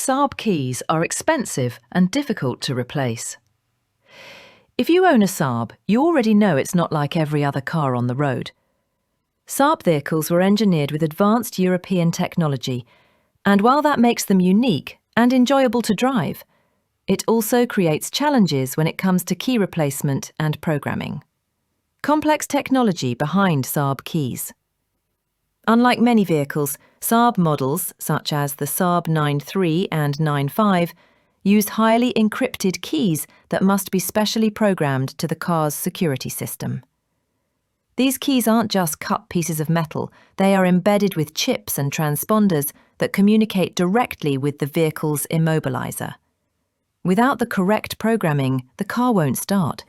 Saab keys are expensive and difficult to replace. If you own a Saab, you already know it's not like every other car on the road. Saab vehicles were engineered with advanced European technology, and while that makes them unique and enjoyable to drive, it also creates challenges when it comes to key replacement and programming. Complex technology behind Saab keys. Unlike many vehicles, Saab models, such as the Saab 9.3 and 9.5, use highly encrypted keys that must be specially programmed to the car's security system. These keys aren't just cut pieces of metal, they are embedded with chips and transponders that communicate directly with the vehicle's immobilizer. Without the correct programming, the car won't start.